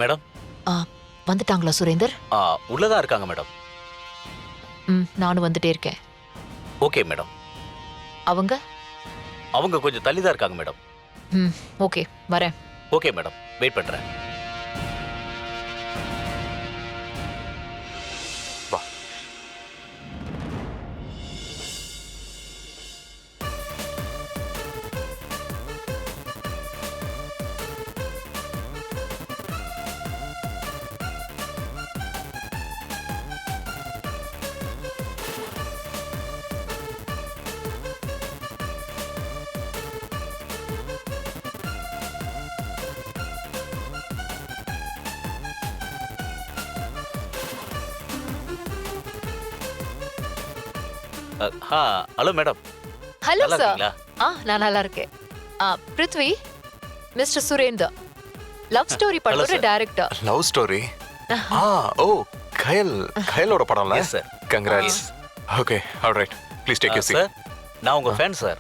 Madam. வந்துட்டாங்களா சுரேந்தர்? உள்ளதான் இருக்காங்க மேடம். நானும் வந்துட்டே இருக்கேன். Okay madam. அவங்க அவங்க கொஞ்சம் தள்ளி தான் இருக்காங்க மேடம். ஓகே, வரேன். ஓகே மேடம், வெயிட் பண்றேன். வா. Hello madam. ஹலோ நல்லா சார். இருக்கீங்களா? நான் நல்லா இருக்கேன். Prithvi, mister Surender, love story படத்தோட sir. Director. Love story. Oh, கயலோட படம்ல. Yes, sir. Congrats. Okay, alright. Please take you seat. Sir, நான் உங்க ஃபேன் சார்.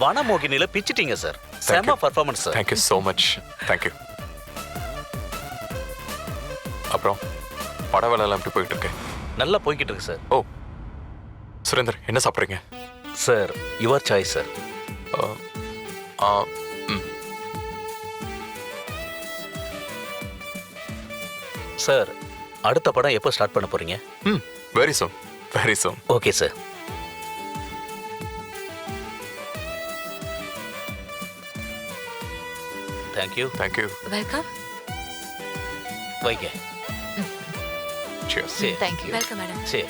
வனமோகினில பிச்சிட்டீங்க சார். செம you. Performance sir. Thank you so much. Thank you. அப்புறம் பட வேலையெல்லாம் எப்படி போயிட்டு இருக்கு? நல்லா போய்கிட்டு இருக்கு சார். ஓ, சுரேந்தர் என்ன சாப்பிட்றீங்க? Sir, your choice sir. Sir, அடுத்த படம் எப்போ ஸ்டார்ட் பண்ண போறீங்க? Very soon, very soon. Okay sir. Thank you. Thank you. Welcome. வைங்க. சியர்ஸ். சரி. Thank you. Welcome madam. சரி.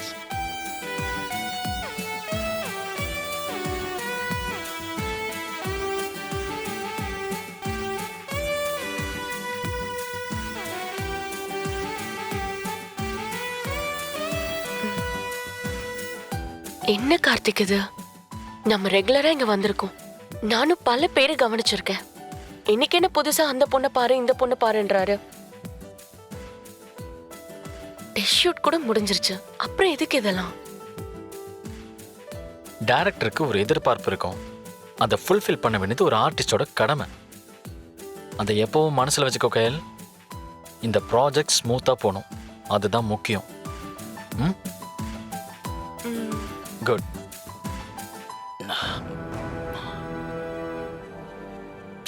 என்ன கார்த்திக் இது? நம்ம ரெகுலரா இங்க வந்திருக்கோம். நானும் பல பேரை கவனிச்சிருக்கேன். இன்னைக்கு என்ன புதுசா அந்த பொண்ணை பாரு இந்த பொண்ணை பாருன்றாரு. டெஸ்ட் ஷூட் கூட முடிஞ்சிருச்சு, அப்புறம் எதுக்கு இதெல்லாம்? டைரக்டருக்கு ஒரு எதிர்பார்ப்பு இருக்கும். அதை ஃபுல்ஃபில் பண்ண வேண்டியது ஒரு ஆர்டிஸ்டோட கடமை. அதை எப்பவும் மனசில் வச்சுக்கோ கயல். இந்த ப்ராஜெக்ட் ஸ்மூத்தாக போகணும், அதுதான் முக்கியம். குட்.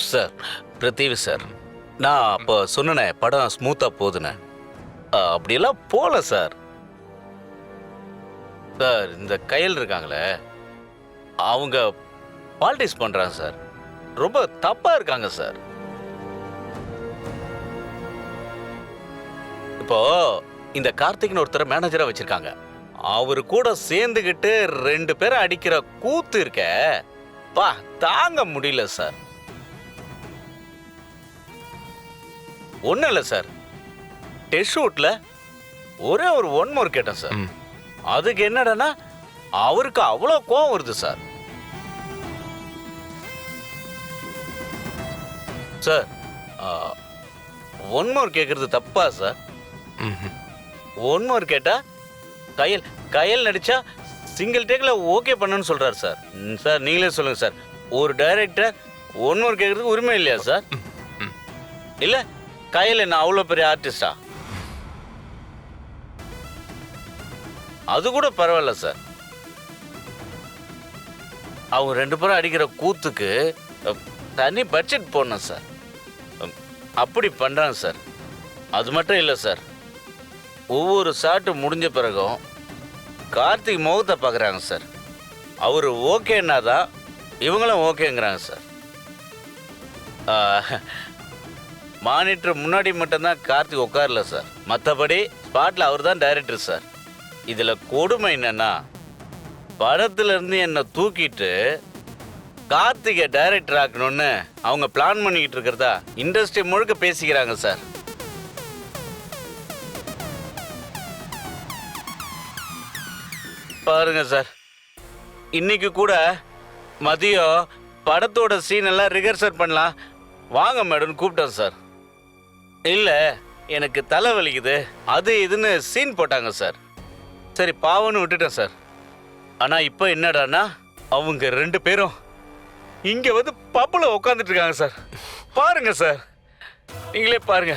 சார், பிரதீப் சார், நான் அப்போ சொன்னேனே படம் ஸ்மூத்தா போகுதுன்னு. அப்படியெல்லாம் போல சார். சார், இந்த கையில் இருக்காங்களே, அவங்க பாலிடிக்ஸ் பண்றாங்க சார். ரொம்ப தப்பா இருக்காங்க சார். இப்போ இந்த கார்த்திக்னு ஒருத்தர் மேனேஜரா வச்சிருக்காங்க. அவரு கூட சேர்ந்துகிட்டு 2 பேரை அடிக்கிற கூத்து இருக்க பா, தாங்க முடியல சார். ஒன்றும் இல்லை சார், டெஸ்ட் ஷூட்ல ஒரே ஒரு ஒன் மோர் கேட்டேன் சார். அதுக்கு என்னடனா அவருக்கு அவ்வளோ கோவம் வருது சார். சார், ஒன் மோர் கேட்கறது தப்பா சார்? ஒன் மோர் கேட்டா கயல் நடிச்சா சிங்கிள் டேக்ல ஓகே பண்ணுன்னு சொல்றாரு சார். சார், நீங்களே சொல்லுங்க சார், ஒரு டைரக்டர் ஒன் மோர் கேட்கறதுக்கு உரிமை இல்லையா சார்? இல்ல கயல் என்ன அவ்வளோ பெரிய ஆர்டிஸ்டா? அது கூட பரவாயில்ல சார். அவங்க 2 பேரும் அடிக்கிற கூத்துக்கு தனி பட்ஜெட் போடணும் சார். அப்படி பண்றாங்க சார். அது மட்டும் இல்லை சார், ஒவ்வொரு ஷாட்டு முடிஞ்ச பிறகும் கார்த்திக் முகத்தை பார்க்குறாங்க சார். அவர் ஓகேன்னா தான் இவங்களும் ஓகேங்கிறாங்க சார். மானிட்டர் முன்னாடி மட்டும்தான் கார்த்திக் உட்காரல சார், மற்றபடி ஸ்பாட்டில் அவர் தான் டைரக்டர் சார். இதில் கொடுமை என்னன்னா, படத்துலேருந்து என்னை தூக்கிட்டு கார்த்திகை டைரக்டர் ஆக்கணும்னு அவங்க பிளான் பண்ணிக்கிட்டு இருக்கிறதா இண்டஸ்ட்ரி முழுக்க பேசிக்கிறாங்க சார். பாருங்க சார், இன்னைக்கு கூட மதியம் படத்தோட சீன் எல்லாம் ரிஹர்சல் பண்ணலாம் வாங்க மேடம் கூப்பிட்டேன் சார். இல்லை, எனக்கு தலை வலிக்குது அது இதுன்னு சீன் போட்டாங்க சார். சரி பாவன்னு விட்டுட்டேன் சார். ஆனால் இப்போ என்னடான்னா அவங்க 2 பேரும் இங்கே வந்து பப்பில் உட்காந்துட்டு இருக்காங்க சார். பாருங்க சார், நீங்களே பாருங்க.